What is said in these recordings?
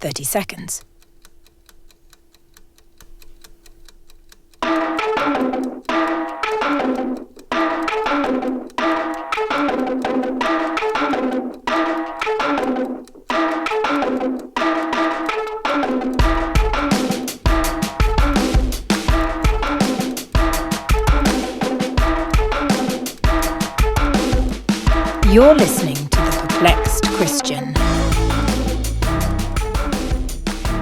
30 seconds. You're listening to The Perplexed Christian.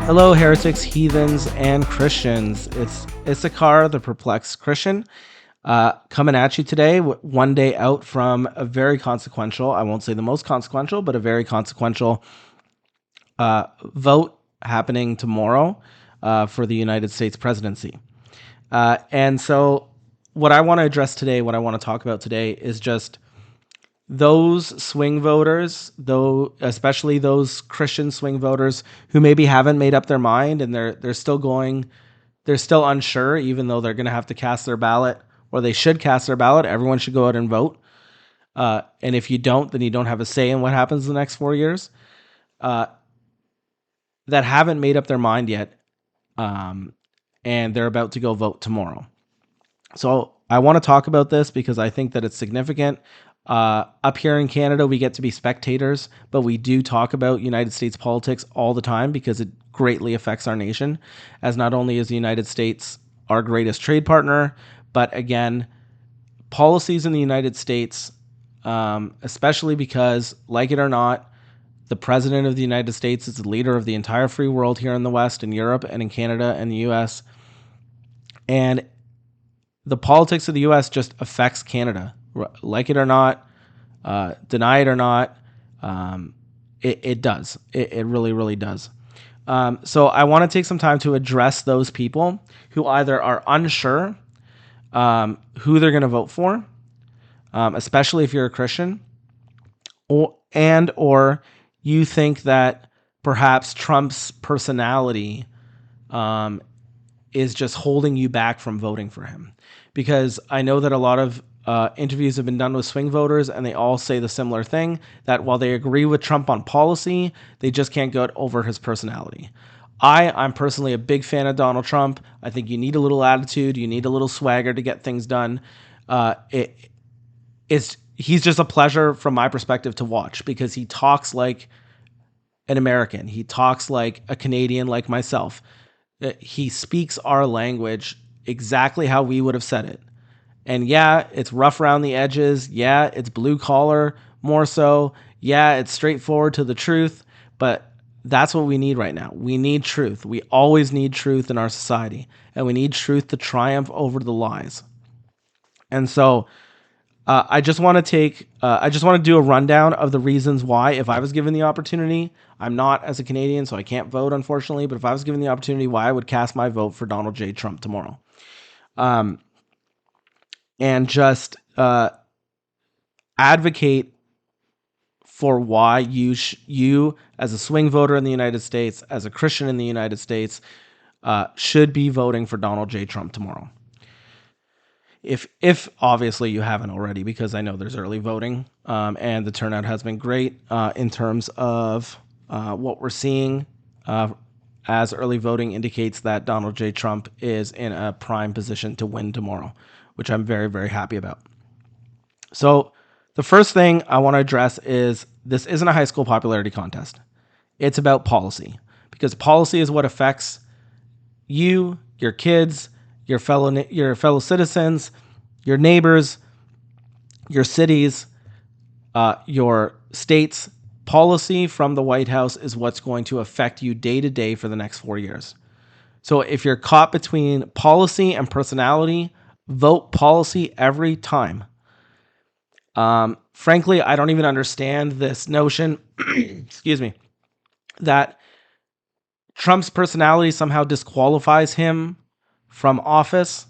Hello, heretics, heathens, and Christians. It's Issachar, the Perplexed Christian, coming at you today, one day out from a very consequential, I won't say the most consequential, but a very consequential vote happening tomorrow for the United States presidency. And so what I want to address today, what I want to talk about today is just those swing voters, though, especially those Christian swing voters who maybe haven't made up their mind and they're still unsure, even though they're going to have to cast their ballot, or they should cast their ballot. Everyone should go out and vote. And if you don't, then you don't have a say in what happens in the next 4 years. That haven't made up their mind yet, and they're about to go vote tomorrow. So I want to talk about this because I think that it's significant. Up here in Canada, we get to be spectators, but we do talk about United States politics all the time because it greatly affects our nation, as not only is the United States our greatest trade partner, but again, policies in the United States, especially because, like it or not, the president of the United States is the leader of the entire free world here in the West, in Europe, and in Canada and the U.S., and the politics of the U.S. just affects Canada. Like it or not, deny it or not, it does. It really, really does. So I want to take some time to address those people who either are unsure who they're going to vote for, especially if you're a Christian, or you think that perhaps Trump's personality is just holding you back from voting for him. Because I know that a lot of interviews have been done with swing voters, and they all say the similar thing, that while they agree with Trump on policy, they just can't get over his personality. I'm personally a big fan of Donald Trump. I think you need a little attitude, you need a little swagger to get things done. He's just a pleasure from my perspective to watch because he talks like an American. He talks like a Canadian like myself. He speaks our language exactly how we would have said it. And yeah, it's rough around the edges. Yeah, it's blue collar more so. Yeah, it's straightforward to the truth. But that's what we need right now. We need truth. We always need truth in our society. And we need truth to triumph over the lies. And so I just want to do a rundown of the reasons why, if I was given the opportunity, I'm not as a Canadian, so I can't vote, unfortunately. But if I was given the opportunity, why I would cast my vote for Donald J. Trump tomorrow. And just advocate for why you, as a swing voter in the United States, as a Christian in the United States, should be voting for Donald J. Trump tomorrow. If obviously you haven't already, because I know there's early voting, and the turnout has been great in terms of what we're seeing, as early voting indicates that Donald J. Trump is in a prime position to win tomorrow, which I'm very, very happy about. So the first thing I want to address is this isn't a high school popularity contest. It's about policy, because policy is what affects you, your kids, your fellow citizens, your neighbors, your cities, your states. Policy from the White House is what's going to affect you day to day for the next 4 years. So if you're caught between policy and personality, vote policy every time. Frankly, I don't even understand this notion, excuse me, that Trump's personality somehow disqualifies him from office.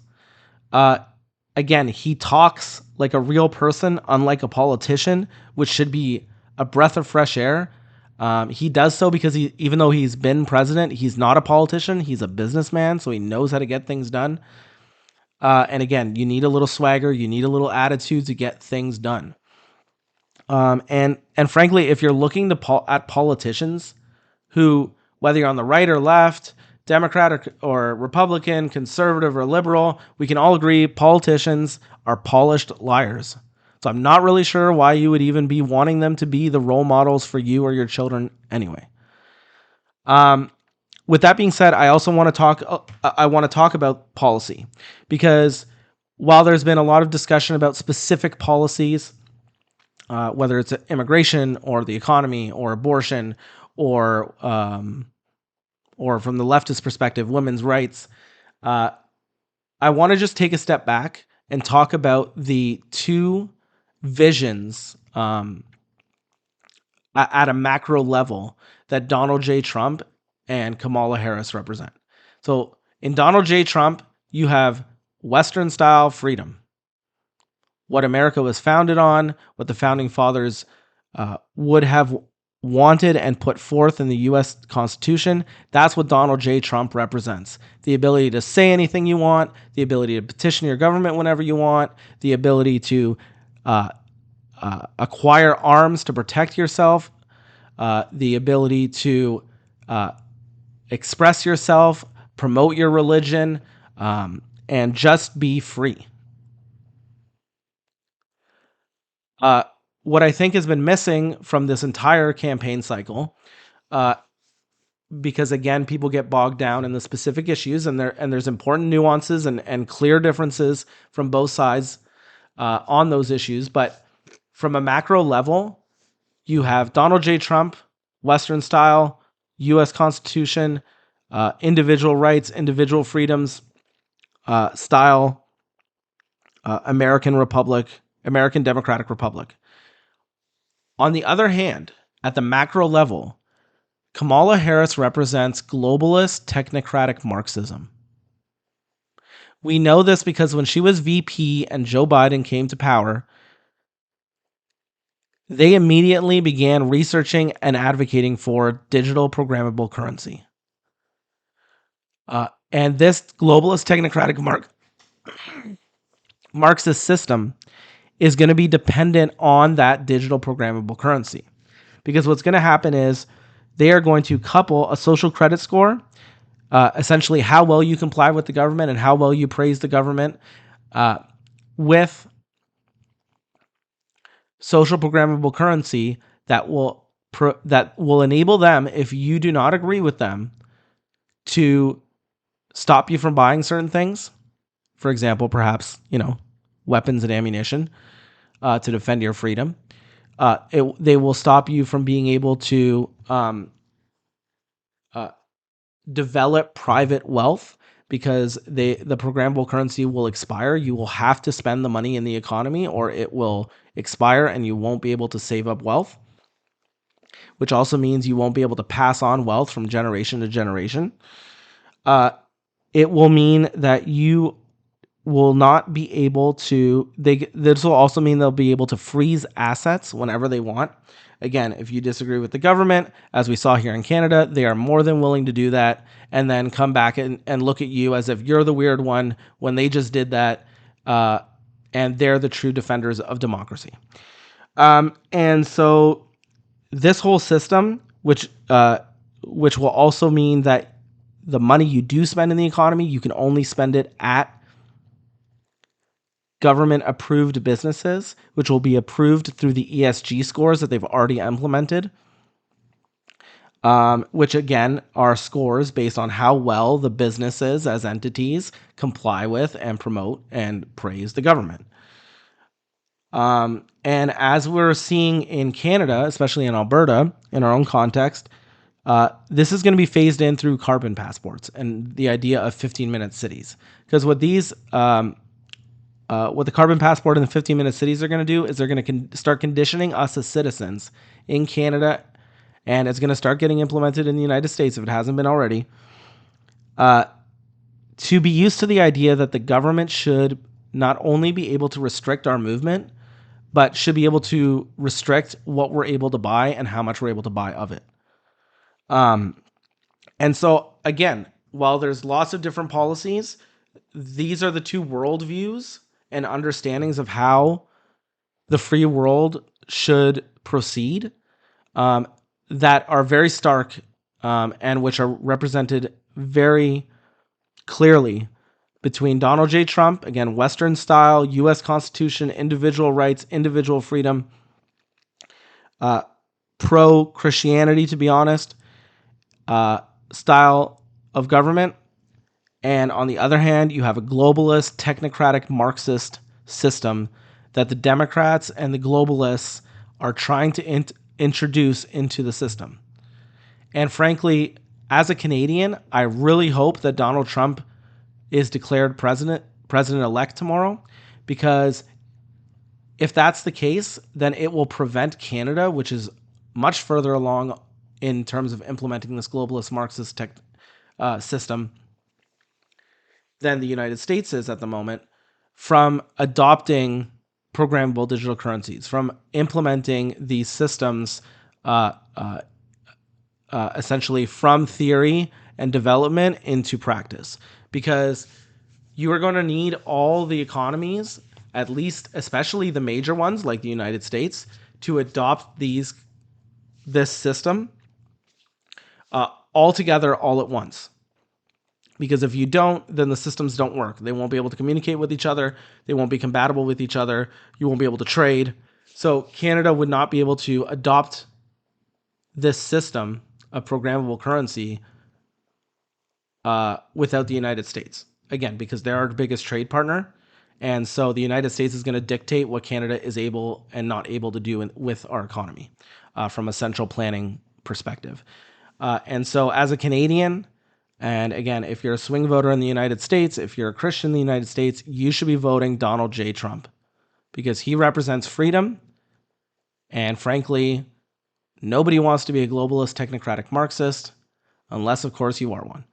Again, he talks like a real person, unlike a politician, which should be a breath of fresh air. He does so because even though he's been president, he's not a politician. He's a businessman, so he knows how to get things done. And again, you need a little swagger, you need a little attitude to get things done. And frankly, if you're looking at politicians who whether you're on the right or left, Democrat or Republican, conservative or liberal, we can all agree politicians are polished liars. So I'm not really sure why you would even be wanting them to be the role models for you or your children anyway. With that being said, I also want to talk. I want to talk about policy, because while there's been a lot of discussion about specific policies, whether it's immigration or the economy or abortion or from the leftist perspective, women's rights, I want to just take a step back and talk about the two visions at a macro level that Donald J. Trump and Kamala Harris represent. So in Donald J. Trump, you have Western style freedom, what America was founded on, what the founding fathers would have wanted and put forth in the U.S. Constitution. That's what Donald J. Trump represents. The ability to say anything you want, the ability to petition your government whenever you want, the ability to acquire arms to protect yourself, the ability to express yourself, promote your religion, and just be free. What I think has been missing from this entire campaign cycle, because again, people get bogged down in the specific issues, and there's important nuances and clear differences from both sides on those issues. But from a macro level, you have Donald J. Trump, Western style, U.S. Constitution, individual rights, individual freedoms style, American Republic, American Democratic Republic. On the other hand, at the macro level, Kamala Harris represents globalist technocratic Marxism. We know this because when she was VP and Joe Biden came to power, they immediately began researching and advocating for digital programmable currency. And this globalist technocratic Marxist system is going to be dependent on that digital programmable currency. Because what's going to happen is they are going to couple a social credit score, essentially how well you comply with the government and how well you praise the government, with social programmable currency that will enable them, if you do not agree with them, to stop you from buying certain things. For example, perhaps, weapons and ammunition to defend your freedom. They will stop you from being able to develop private wealth, because the programmable currency will expire. You will have to spend the money in the economy or it will expire and you won't be able to save up wealth, which also means you won't be able to pass on wealth from generation to generation. It will mean that you will not be able to, this will also mean they'll be able to freeze assets whenever they want. Again, if you disagree with the government, as we saw here in Canada, they are more than willing to do that and then come back and look at you as if you're the weird one when they just did that, and they're the true defenders of democracy. And so this whole system, which will also mean that the money you do spend in the economy, you can only spend it at government-approved businesses, which will be approved through the ESG scores that they've already implemented, which again are scores based on how well the businesses as entities comply with and promote and praise the government. And as we're seeing in Canada, especially in Alberta, in our own context, this is going to be phased in through carbon passports and the idea of 15-minute cities. Because what the carbon passport and the 15-minute cities are going to do is they're going to start conditioning us as citizens in Canada, and it's going to start getting implemented in the United States if it hasn't been already, to be used to the idea that the government should not only be able to restrict our movement, but should be able to restrict what we're able to buy and how much we're able to buy of it. And so, again, while there's lots of different policies, these are the two worldviews and understandings of how the free world should proceed, that are very stark and which are represented very clearly between Donald J. Trump, again, Western style, U.S. Constitution, individual rights, individual freedom, pro Christianity, to be honest, style of government. And on the other hand, you have a globalist, technocratic, Marxist system that the Democrats and the globalists are trying to introduce into the system. And frankly, as a Canadian, I really hope that Donald Trump is declared president-elect tomorrow, because if that's the case, then it will prevent Canada, which is much further along in terms of implementing this globalist Marxist system than the United States is at the moment, from adopting programmable digital currencies, from implementing these systems essentially from theory and development into practice. Because you are going to need all the economies, at least especially the major ones like the United States, to adopt this system all together all at once. Because if you don't, then the systems don't work. They won't be able to communicate with each other. They won't be compatible with each other. You won't be able to trade. So Canada would not be able to adopt this system of programmable currency without the United States. Again, because they're our biggest trade partner. And so the United States is going to dictate what Canada is able and not able to do with our economy from a central planning perspective. And so as a Canadian, and again, if you're a swing voter in the United States, if you're a Christian in the United States, you should be voting Donald J. Trump, because he represents freedom. And frankly, nobody wants to be a globalist, technocratic Marxist, unless, of course, you are one.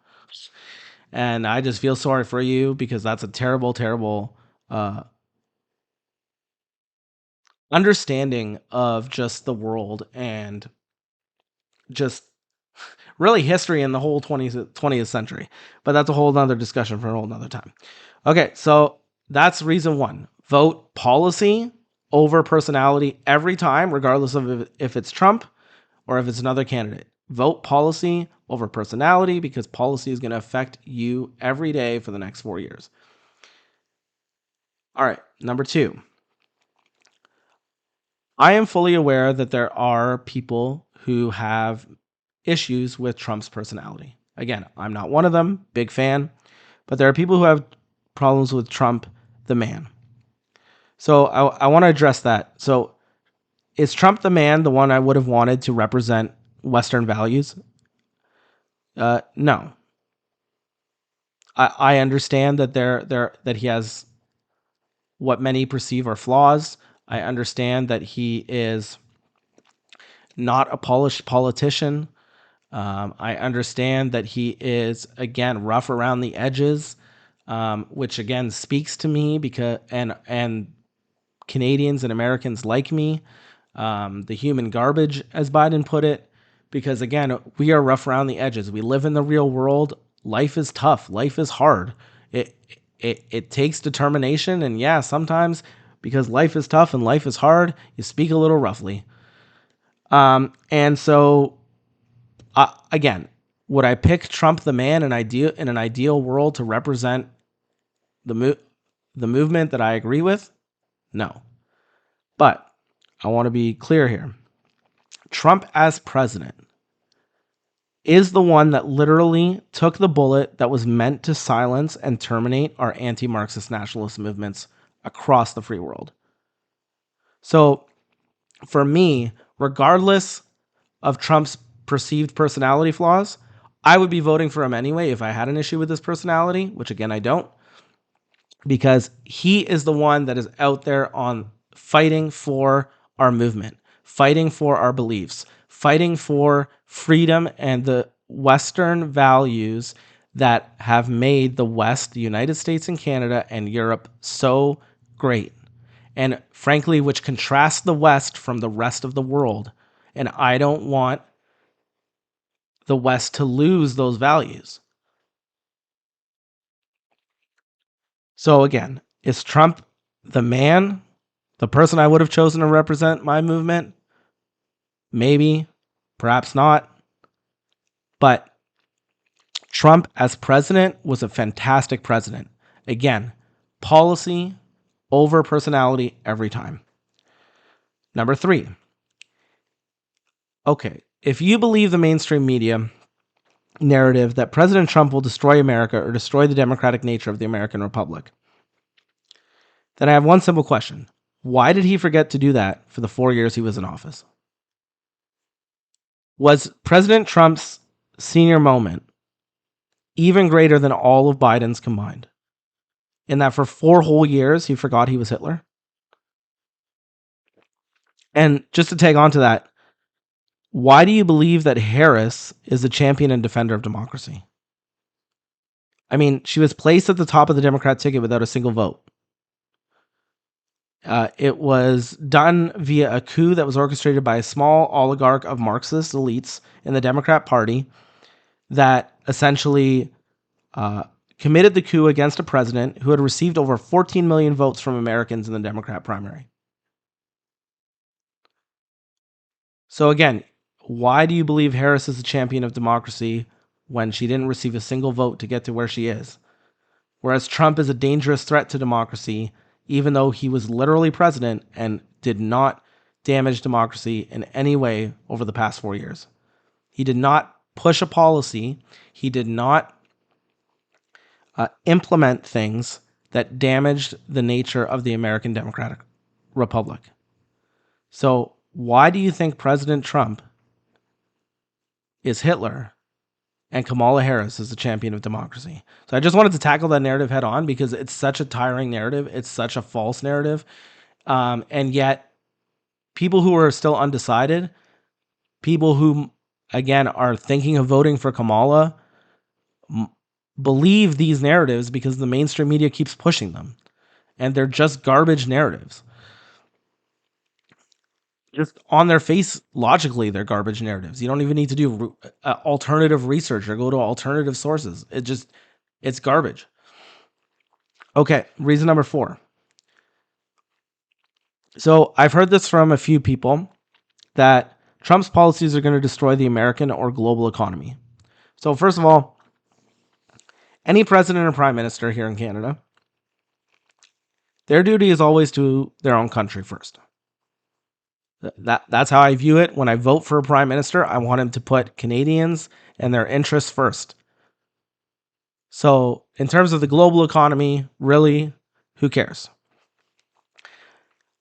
And I just feel sorry for you, because that's a terrible, terrible understanding of just the world and just really history in the whole 20th century. But that's a whole nother discussion for a whole nother time. Okay, so that's reason one. Vote policy over personality every time, regardless of if it's Trump or if it's another candidate. Vote policy over personality, because policy is going to affect you every day for the next 4 years. All right, number two. I am fully aware that there are people who have issues with Trump's personality. Again, I'm not one of them, big fan, but there are people who have problems with Trump, the man. So I want to address that. So is Trump the man, the one I would have wanted to represent Western values? No. I understand that that he has what many perceive are flaws. I understand that he is not a polished politician. I understand that he is, again, rough around the edges, which again speaks to me, because and Canadians and Americans like me, the human garbage, as Biden put it, because again, we are rough around the edges. We live in the real world. Life is tough. Life is hard. It takes determination, and yeah, sometimes because life is tough and life is hard, you speak a little roughly. And so, again, would I pick Trump the man in an ideal world to represent the movement that I agree with? No. But I want to be clear here. Trump as president is the one that literally took the bullet that was meant to silence and terminate our anti-Marxist nationalist movements across the free world. So for me, regardless of Trump's perceived personality flaws, I would be voting for him anyway if I had an issue with his personality, which again I don't, because he is the one that is out there on fighting for our movement, fighting for our beliefs, fighting for freedom and the Western values that have made the West, the United States and Canada and Europe, so great. And frankly, which contrasts the West from the rest of the world. And I don't want the West to lose those values. So again, is Trump the man, the person I would have chosen to represent my movement? Maybe, perhaps not. But Trump as president was a fantastic president. Again, policy over personality every time. Number 3. Okay, if you believe the mainstream media narrative that President Trump will destroy America or destroy the democratic nature of the American Republic, then I have one simple question. Why did he forget to do that for the 4 years he was in office? Was President Trump's senior moment even greater than all of Biden's combined? In that for 4 whole years, he forgot he was Hitler? And just to tag on to that, why do you believe that Harris is the champion and defender of democracy? I mean, she was placed at the top of the Democrat ticket without a single vote. It was done via a coup that was orchestrated by a small oligarch of Marxist elites in the Democrat Party that essentially committed the coup against a president who had received over 14 million votes from Americans in the Democrat primary. So again, why do you believe Harris is the champion of democracy when she didn't receive a single vote to get to where she is? Whereas Trump is a dangerous threat to democracy, even though he was literally president and did not damage democracy in any way over the past 4 years. He did not push a policy. He did not implement things that damaged the nature of the American Democratic Republic. So why do you think President Trump is Hitler and Kamala Harris is the champion of democracy? So I just wanted to tackle that narrative head on because it's such a tiring narrative. It's such a false narrative. And yet people who are still undecided, people who, again, are thinking of voting for Kamala, believe these narratives because the mainstream media keeps pushing them. And they're just garbage narratives. Just on their face, logically, they're garbage narratives. You don't even need to do alternative research or go to alternative sources. It's garbage. Okay, reason number 4. So I've heard this from a few people that Trump's policies are going to destroy the American or global economy. So first of all, any president or prime minister here in Canada, their duty is always to their own country first. That's how I view it. When I vote for a prime minister, I want him to put Canadians and their interests first. So in terms of the global economy, really, who cares?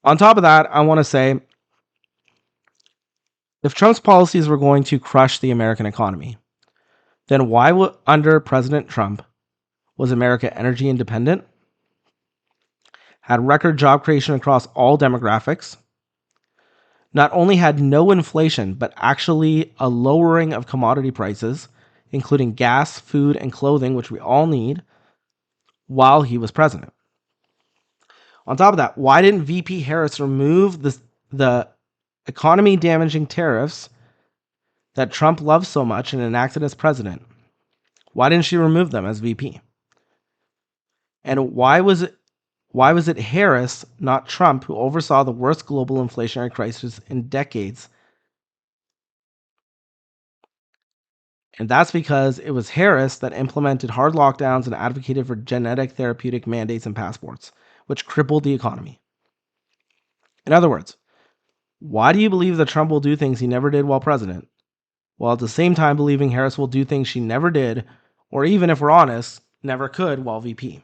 On top of that, I want to say, if Trump's policies were going to crush the American economy, then why under President Trump was America energy independent, had record job creation across all demographics, not only had no inflation, but actually a lowering of commodity prices, including gas, food, and clothing, which we all need, while he was president. On top of that, why didn't VP Harris remove the economy-damaging tariffs that Trump loved so much and enacted as president? Why didn't she remove them as VP? And why was it Harris, not Trump, who oversaw the worst global inflationary crisis in decades? And that's because it was Harris that implemented hard lockdowns and advocated for genetic therapeutic mandates and passports, which crippled the economy. In other words, why do you believe that Trump will do things he never did while president, while at the same time believing Harris will do things she never did, or even if we're honest, never could while VP?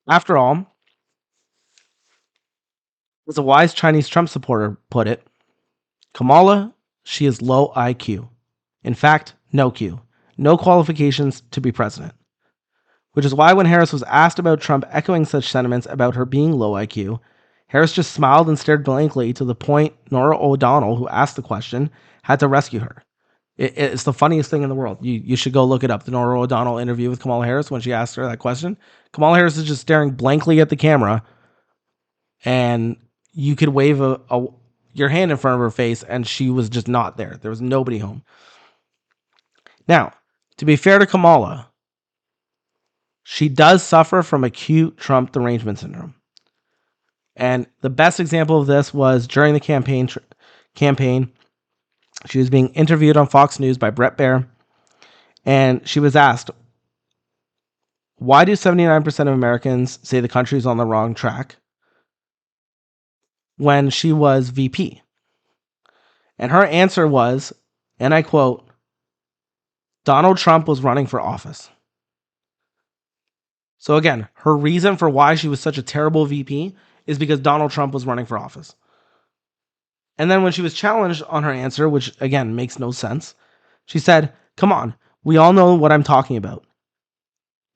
After all, as a wise Chinese Trump supporter put it, Kamala, she is low IQ. In fact, no Q. No qualifications to be president. Which is why when Harris was asked about Trump echoing such sentiments about her being low IQ, Harris just smiled and stared blankly to the point Norah O'Donnell, who asked the question, had to rescue her. It's the funniest thing in the world. You should go look it up. The Norah O'Donnell interview with Kamala Harris when she asked her that question. Kamala Harris is just staring blankly at the camera, and you could wave your hand in front of her face, and she was just not there. There was nobody home. Now, to be fair to Kamala, she does suffer from acute Trump derangement syndrome. And the best example of this was during the campaign, She was being interviewed on Fox News by Brett Baer, and she was asked, why do 79% of Americans say the country's on the wrong track when she was VP? And her answer was, and I quote, Donald Trump was running for office. So again, her reason for why she was such a terrible VP is because Donald Trump was running for office. And then when she was challenged on her answer, which again makes no sense, she said, come on, we all know what I'm talking about.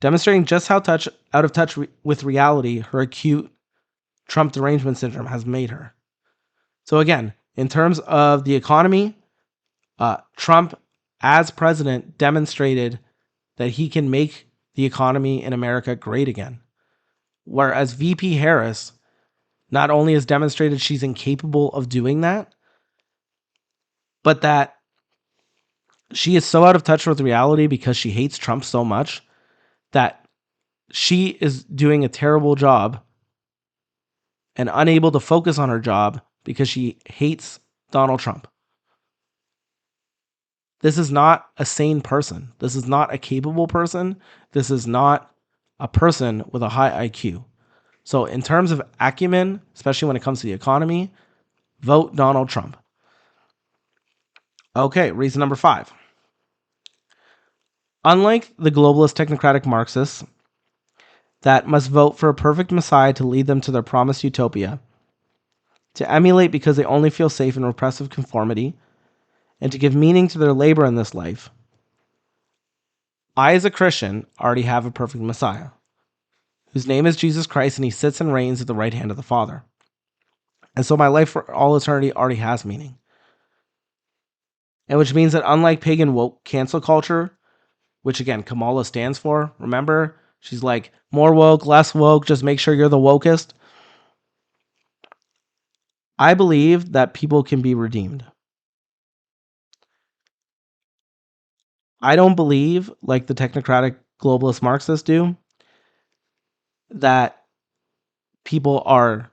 Demonstrating just how out of touch with reality her acute Trump derangement syndrome has made her. So again, in terms of the economy, Trump as president demonstrated that he can make the economy in America great again. Whereas VP Harris not only has demonstrated she's incapable of doing that, but that she is so out of touch with reality because she hates Trump so much that she is doing a terrible job and unable to focus on her job because she hates Donald Trump. This is not a sane person. This is not a capable person. This is not a person with a high IQ. So in terms of acumen, especially when it comes to the economy, vote Donald Trump. Okay, reason number 5. Unlike the globalist technocratic Marxists that must vote for a perfect messiah to lead them to their promised utopia, to emulate because they only feel safe in repressive conformity, and to give meaning to their labor in this life, I as a Christian already have a perfect messiah, whose name is Jesus Christ, and he sits and reigns at the right hand of the Father. And so my life for all eternity already has meaning. And which means that unlike pagan woke cancel culture, which again Kamala stands for, remember? She's like, more woke, less woke, just make sure you're the wokest. I believe that people can be redeemed. I don't believe, like the technocratic globalist Marxists do, that people are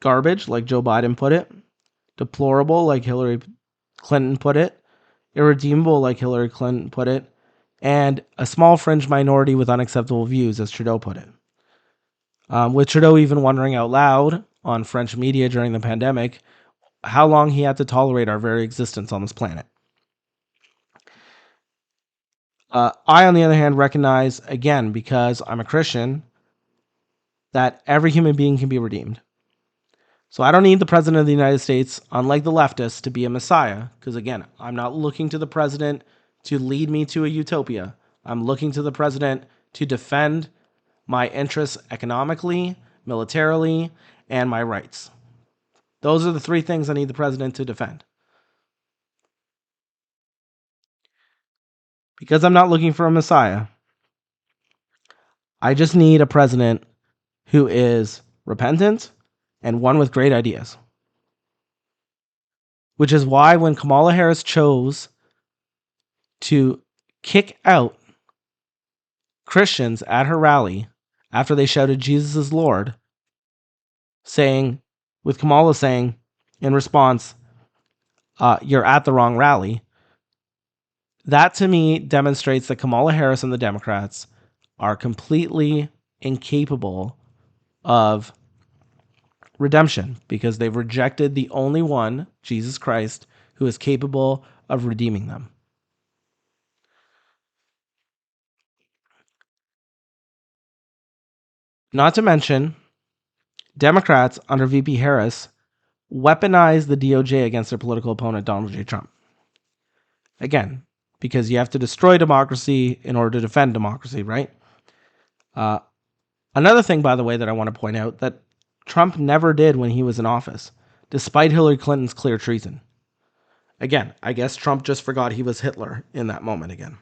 garbage, like Joe Biden put it, deplorable, like Hillary Clinton put it, irredeemable, like Hillary Clinton put it, and a small fringe minority with unacceptable views, as Trudeau put it. With Trudeau even wondering out loud on French media during the pandemic how long he had to tolerate our very existence on this planet. I, on the other hand, recognize, again, because I'm a Christian, that every human being can be redeemed. So I don't need the president of the United States, unlike the leftists, to be a messiah, because again, I'm not looking to the president to lead me to a utopia. I'm looking to the president to defend my interests economically, militarily, and my rights. Those are the 3 things I need the president to defend. Because I'm not looking for a messiah, I just need a president who is repentant and one with great ideas. Which is why when Kamala Harris chose to kick out Christians at her rally after they shouted Jesus is Lord, with Kamala saying in response, you're at the wrong rally, that to me demonstrates that Kamala Harris and the Democrats are completely incapable of redemption because they've rejected the only one, Jesus Christ, who is capable of redeeming them. Not to mention, Democrats under VP Harris weaponized the DOJ against their political opponent, Donald J. Trump. Again, because you have to destroy democracy in order to defend democracy, right? Another thing, by the way, that I want to point out that Trump never did when he was in office, despite Hillary Clinton's clear treason. Again, I guess Trump just forgot he was Hitler in that moment again.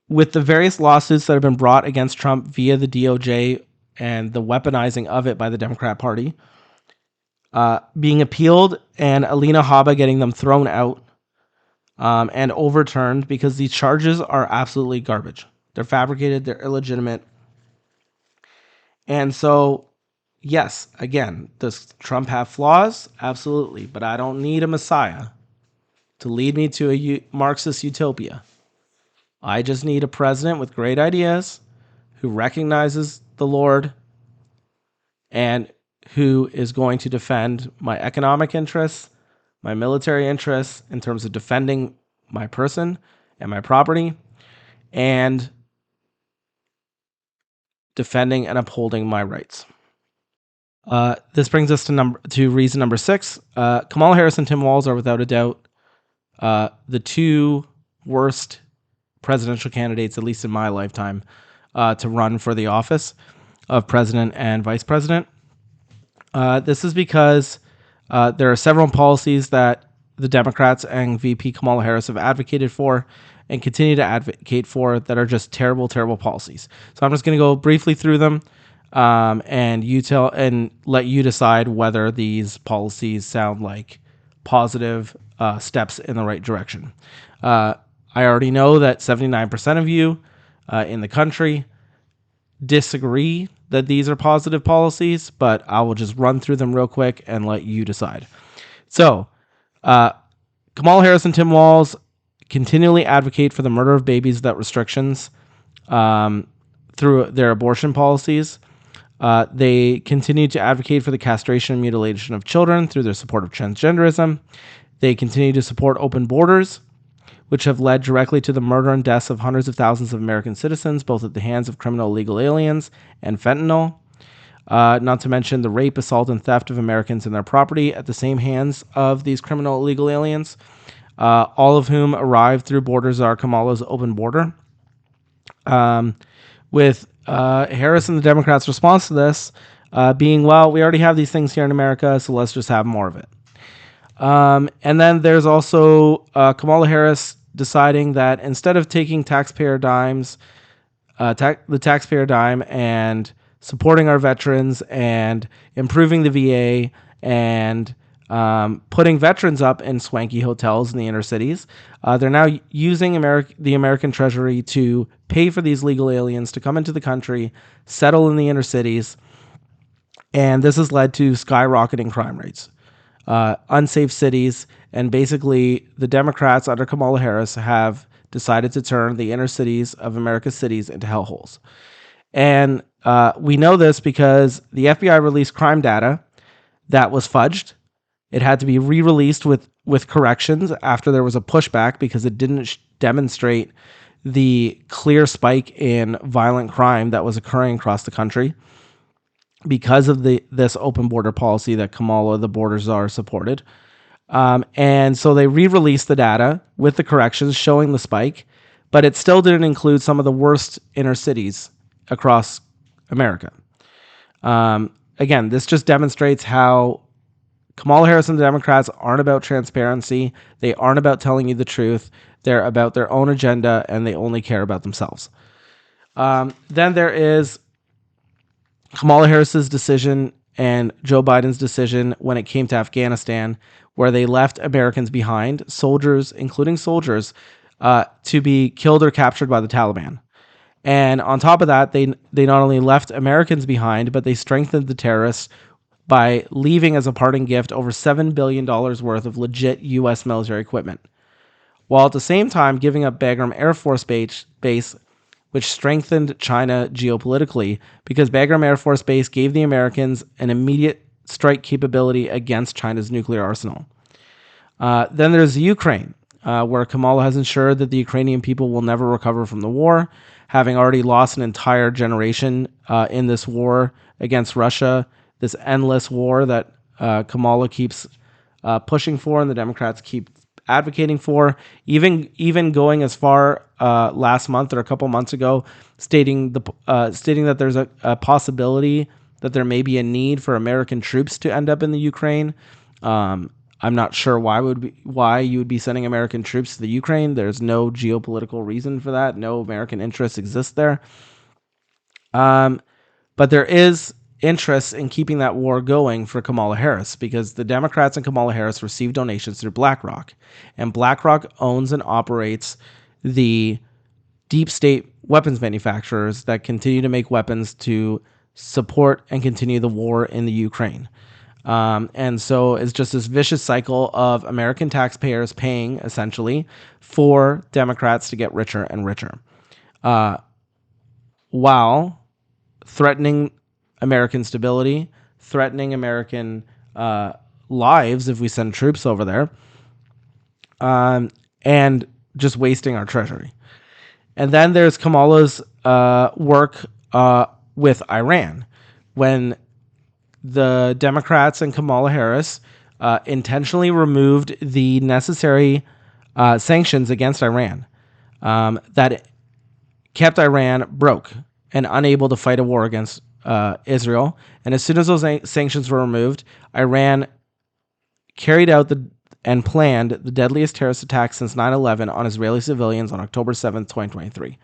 With the various lawsuits that have been brought against Trump via the DOJ and the weaponizing of it by the Democrat Party, being appealed and Alina Habba getting them thrown out and overturned because these charges are absolutely garbage. They're fabricated, they're illegitimate. And so, yes, again, does Trump have flaws? Absolutely. But I don't need a messiah to lead me to a Marxist utopia. I just need a president with great ideas who recognizes the Lord and who is going to defend my economic interests, my military interests in terms of defending my person and my property, and defending and upholding my rights. This brings us to reason number 6. Kamala Harris and Tim Walz are without a doubt the two worst presidential candidates, at least in my lifetime, to run for the office of president and vice president. This is because there are several policies that the Democrats and VP Kamala Harris have advocated for and continue to advocate for that are just terrible, terrible policies. So I'm just going to go briefly through them, and let you decide whether these policies sound like positive steps in the right direction. I already know that 79% of you in the country disagree that these are positive policies, but I will just run through them real quick and let you decide. So, Kamala Harris and Tim Walz continually advocate for the murder of babies without restrictions through their abortion policies. They continue to advocate for the castration and mutilation of children through their support of transgenderism. They continue to support open borders, which have led directly to the murder and deaths of hundreds of thousands of American citizens, both at the hands of criminal illegal aliens and fentanyl. Not to mention the rape, assault, and theft of Americans and their property at the same hands of these criminal illegal aliens, all of whom arrived through Borders Are Kamala's open border. With Harris and the Democrats' response to this being, well, we already have these things here in America, so let's just have more of it. And then there's also Kamala Harris deciding that instead of taking taxpayer dimes, the taxpayer dime, and supporting our veterans and improving the VA and putting veterans up in swanky hotels in the inner cities, they're now using the American Treasury to pay for these legal aliens to come into the country, settle in the inner cities, and this has led to skyrocketing crime rates. Unsafe cities, and basically the Democrats under Kamala Harris have decided to turn the inner cities of America's cities into hellholes. And we know this because the FBI released crime data that was fudged. It had to be re-released with corrections after there was a pushback because it didn't demonstrate the clear spike in violent crime that was occurring across the country because of this open border policy that Kamala, the border czar, supported. And so they re-released the data with the corrections showing the spike, but it still didn't include some of the worst inner cities across America. Again, this just demonstrates how Kamala Harris and the Democrats aren't about transparency. They aren't about telling you the truth. They're about their own agenda, and they only care about themselves. Then there is Kamala Harris's decision and Joe Biden's decision when it came to Afghanistan, where they left Americans behind, soldiers, including soldiers, to be killed or captured by the Taliban. And on top of that, they not only left Americans behind, but they strengthened the terrorists by leaving as a parting gift over $7 billion worth of legit U.S. military equipment, while at the same time giving up Bagram Air Force Base, which strengthened China geopolitically because Bagram Air Force Base gave the Americans an immediate strike capability against China's nuclear arsenal. Then there's the Ukraine, where Kamala has ensured that the Ukrainian people will never recover from the war, having already lost an entire generation in this war against Russia, this endless war that Kamala keeps pushing for and the Democrats keep advocating for, even going as far last month or a couple months ago, stating that there's a possibility that there may be a need for American troops to end up in the Ukraine. I'm not sure why you would be sending American troops to the Ukraine. There's no geopolitical reason for that. No American interests exist there. But there is interest in keeping that war going for Kamala Harris because the Democrats and Kamala Harris receive donations through BlackRock, and BlackRock owns and operates the deep state weapons manufacturers that continue to make weapons to support and continue the war in the Ukraine. And so it's just this vicious cycle of American taxpayers paying, essentially, for Democrats to get richer and richer, while threatening American stability, threatening American lives if we send troops over there, and just wasting our treasury. And then there's Kamala's work with Iran, when the Democrats and Kamala Harris intentionally removed the necessary sanctions against Iran that kept Iran broke and unable to fight a war against Israel. And as soon as those sanctions were removed, Iran carried out and planned the deadliest terrorist attack since 9/11 on Israeli civilians on October 7th, 2023.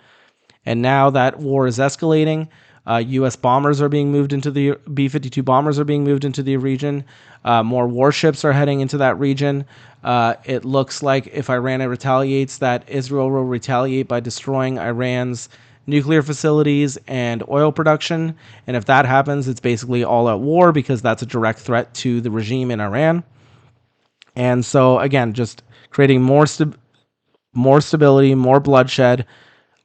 And now that war is escalating. U.S. bombers are being moved into the B-52 bombers are being moved into the region. More warships are heading into that region. It looks like if Iran retaliates, that Israel will retaliate by destroying Iran's nuclear facilities and oil production. And if that happens, it's basically all-out war, because that's a direct threat to the regime in Iran. And so, again, just creating more stability, more bloodshed,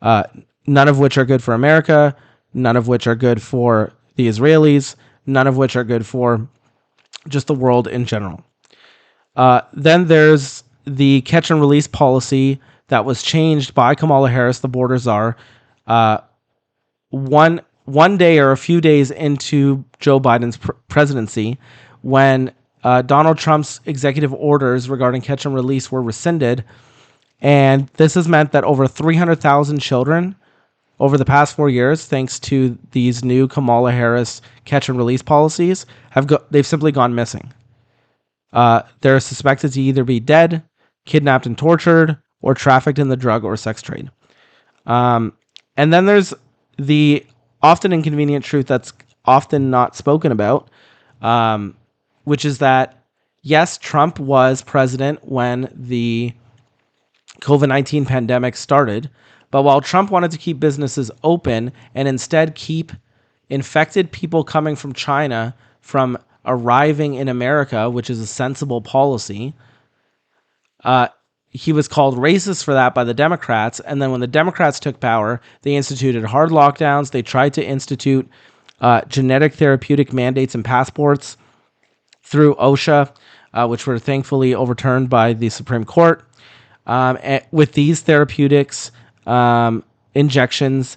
none of which are good for America, none of which are good for the Israelis, none of which are good for just the world in general. Then there's the catch and release policy that was changed by Kamala Harris, the border czar, one day or a few days into Joe Biden's presidency, when Donald Trump's executive orders regarding catch and release were rescinded. And this has meant that over 300,000 children over the past 4 years, thanks to these new Kamala Harris catch and release policies, they've simply gone missing. They're suspected to either be dead, kidnapped and tortured, or trafficked in the drug or sex trade. And then there's the often inconvenient truth that's often not spoken about, which is that, yes, Trump was president when the COVID-19 pandemic started, but while Trump wanted to keep businesses open and instead keep infected people coming from China from arriving in America, which is a sensible policy, he was called racist for that by the Democrats. And then when the Democrats took power, they instituted hard lockdowns. They tried to institute genetic therapeutic mandates and passports through OSHA, which were thankfully overturned by the Supreme Court. With these therapeutics, injections,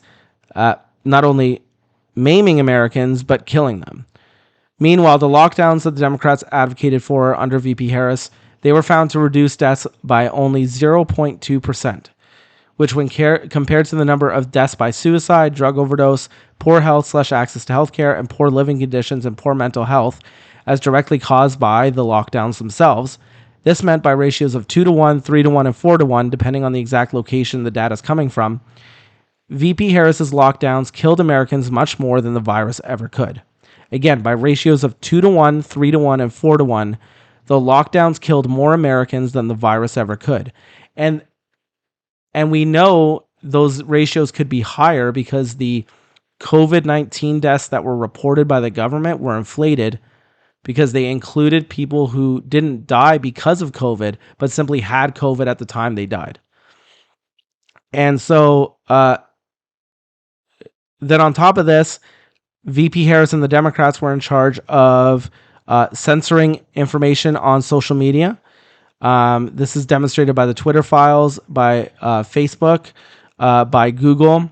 not only maiming Americans, but killing them. Meanwhile, the lockdowns that the Democrats advocated for under VP Harris, they were found to reduce deaths by only 0.2%, which when compared to the number of deaths by suicide, drug overdose, poor health/access to healthcare, and poor living conditions and poor mental health as directly caused by the lockdowns themselves, this meant by ratios of 2-to-1, 3-to-1, and 4-to-1, depending on the exact location the data is coming from, VP Harris's lockdowns killed Americans much more than the virus ever could. Again, by ratios of 2-to-1, 3-to-1, and 4-to-1, the lockdowns killed more Americans than the virus ever could. And we know those ratios could be higher because the COVID-19 deaths that were reported by the government were inflated because they included people who didn't die because of COVID, but simply had COVID at the time they died. And so then on top of this, VP Harris and the Democrats were in charge of censoring information on social media. This is demonstrated by the Twitter files, by Facebook, by Google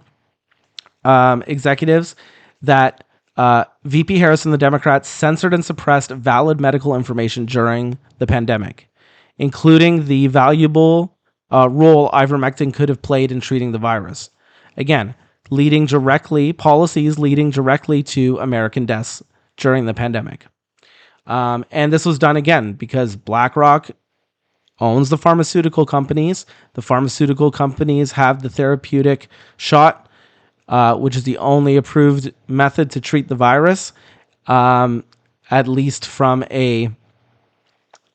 executives, that VP Harris and the Democrats censored and suppressed valid medical information during the pandemic, including the valuable role ivermectin could have played in treating the virus. Again, policies leading directly to American deaths during the pandemic. And this was done again because BlackRock owns the pharmaceutical companies. The pharmaceutical companies have the therapeutic shot, which is the only approved method to treat the virus, at least from a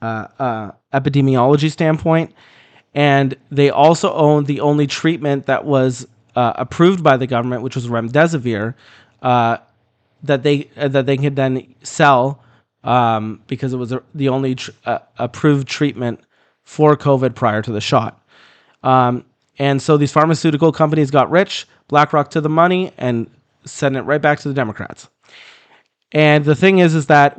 epidemiology standpoint. And they also own the only treatment that was approved by the government, which was remdesivir, that they could then sell, because it was the only approved treatment for COVID prior to the shot. And so these pharmaceutical companies got rich, BlackRock to the money, and sent it right back to the Democrats. And the thing is that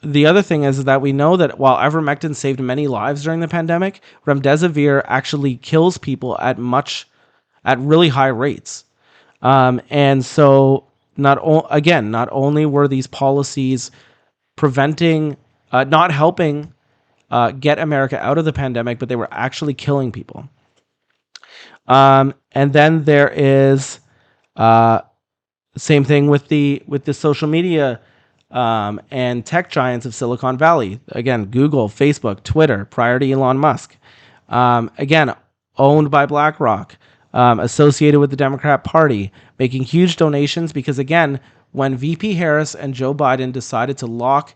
the other thing is that we know that while ivermectin saved many lives during the pandemic, remdesivir actually kills people at really high rates. And so not only were these policies preventing, not helping get America out of the pandemic, but they were actually killing people. And then there is same thing with the social media and tech giants of Silicon Valley. Again, Google, Facebook, Twitter, prior to Elon Musk. Again, owned by BlackRock, associated with the Democrat Party, making huge donations because, again, when VP Harris and Joe Biden decided to lock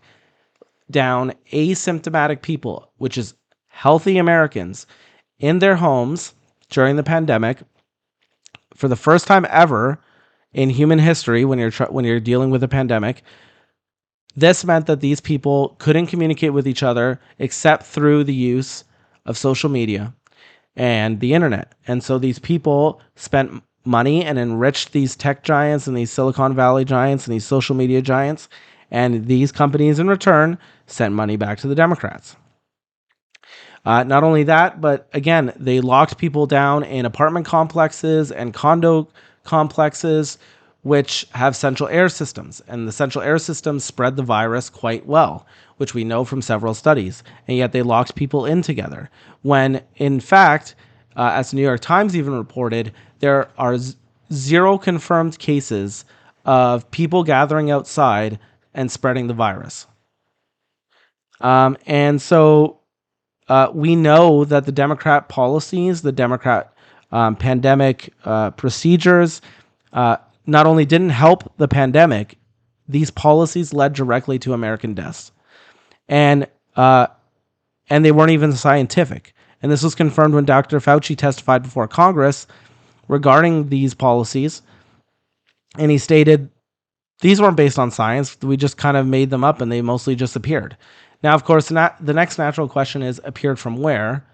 down asymptomatic people, which is healthy Americans, in their homes during the pandemic, for the first time ever in human history, when you're dealing with a pandemic, this meant that these people couldn't communicate with each other except through the use of social media and the internet. And so these people spent money and enriched these tech giants and these Silicon Valley giants and these social media giants. And these companies in return sent money back to the Democrats. Not only that, but again, they locked people down in apartment complexes and condo complexes, which have central air systems. And the central air systems spread the virus quite well, which we know from several studies. And yet they locked people in together. When, in fact, as the New York Times even reported, there are zero confirmed cases of people gathering outside and spreading the virus. And so we know that the Democrat policies, the Democrat pandemic procedures, not only didn't help the pandemic, these policies led directly to American deaths, and they weren't even scientific. And this was confirmed when Dr. Fauci testified before Congress regarding these policies, and he stated these weren't based on science. We just kind of made them up, and they mostly just appeared. Now, of course, the next natural question is appeared from where,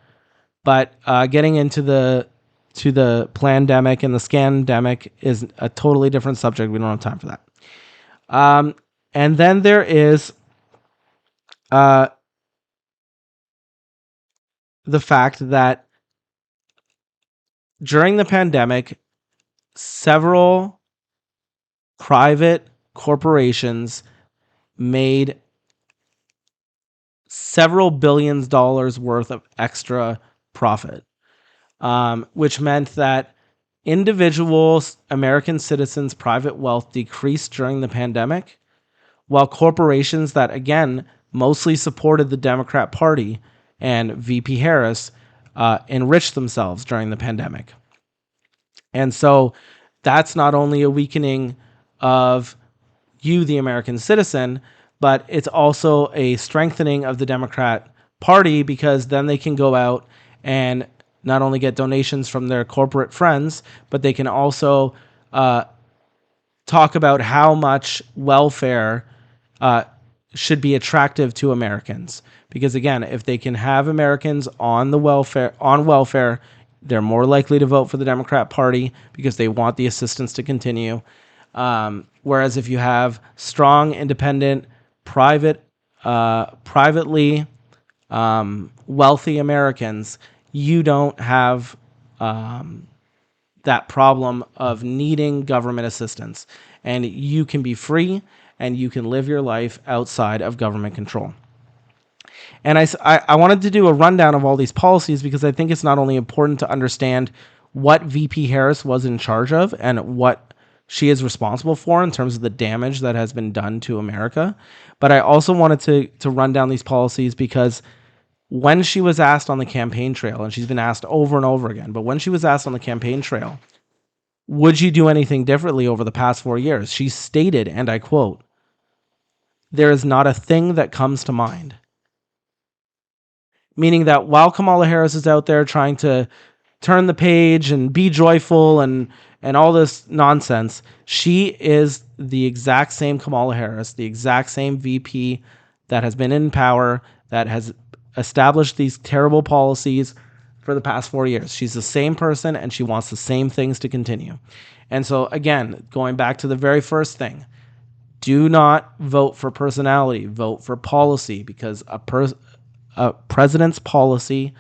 but getting into the plandemic and the scandemic is a totally different subject. We don't have time for that. And then there is the fact that during the pandemic, several private corporations made several billions dollars worth of extra profit, which meant that individuals, American citizens' private wealth decreased during the pandemic, while corporations that, again, mostly supported the Democrat Party and VP Harris enriched themselves during the pandemic. And so that's not only a weakening of you, the American citizen, but it's also a strengthening of the Democrat Party, because then they can go out and not only get donations from their corporate friends, but they can also talk about how much welfare should be attractive to Americans. Because again, if they can have Americans on welfare, they're more likely to vote for the Democrat Party because they want the assistance to continue. Whereas if you have strong, independent, privately wealthy Americans, you don't have that problem of needing government assistance, and you can be free and you can live your life outside of government control. And I wanted to do a rundown of all these policies because I think it's not only important to understand what VP Harris was in charge of and what she is responsible for in terms of the damage that has been done to America, but I also wanted to run down these policies because when she was asked on the campaign trail, and she's been asked over and over again, but when she was asked on the campaign trail, would you do anything differently over the past 4 years? She stated, and I quote, "There is not a thing that comes to mind." Meaning that while Kamala Harris is out there trying to turn the page and be joyful and and all this nonsense. She is the exact same Kamala Harris, the exact same VP that has been in power, that has established these terrible policies for the past 4 years. She's the same person and she wants the same things to continue. And so, again, going back to the very first thing, do not vote for personality, vote for policy, because a president's policy,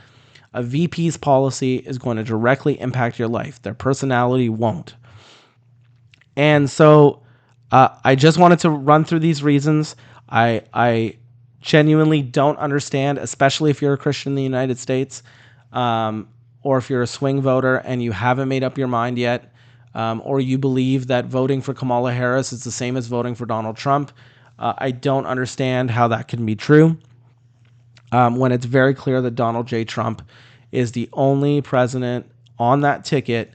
a VP's policy is going to directly impact your life. Their personality won't. And so I just wanted to run through these reasons. I genuinely don't understand, especially if you're a Christian in the United States, or if you're a swing voter and you haven't made up your mind yet, or you believe that voting for Kamala Harris is the same as voting for Donald Trump. I don't understand how that can be true when it's very clear that Donald J. Trump is the only president on that ticket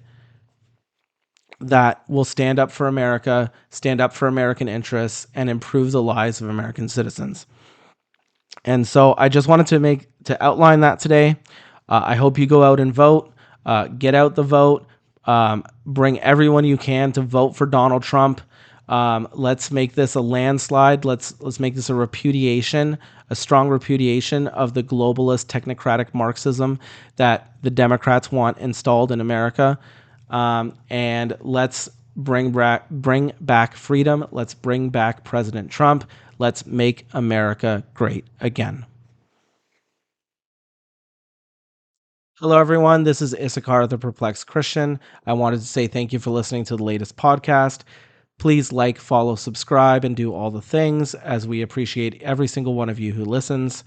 that will stand up for America, stand up for American interests, and improve the lives of American citizens. And so I just wanted to outline that today. I hope you go out and vote. Get out the vote. Bring everyone you can to vote for Donald Trump. Let's make this a landslide. Let's make this a repudiation, a strong repudiation of the globalist technocratic Marxism that the Democrats want installed in America. And let's bring back freedom. Let's bring back President Trump. Let's make America great again. Hello, everyone. This is Issachar, the Perplexed Christian. I wanted to say thank you for listening to the latest podcast. Please like, follow, subscribe, and do all the things, as we appreciate every single one of you who listens.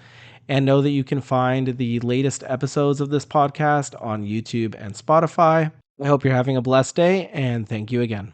And know that you can find the latest episodes of this podcast on YouTube and Spotify. I hope you're having a blessed day, and thank you again.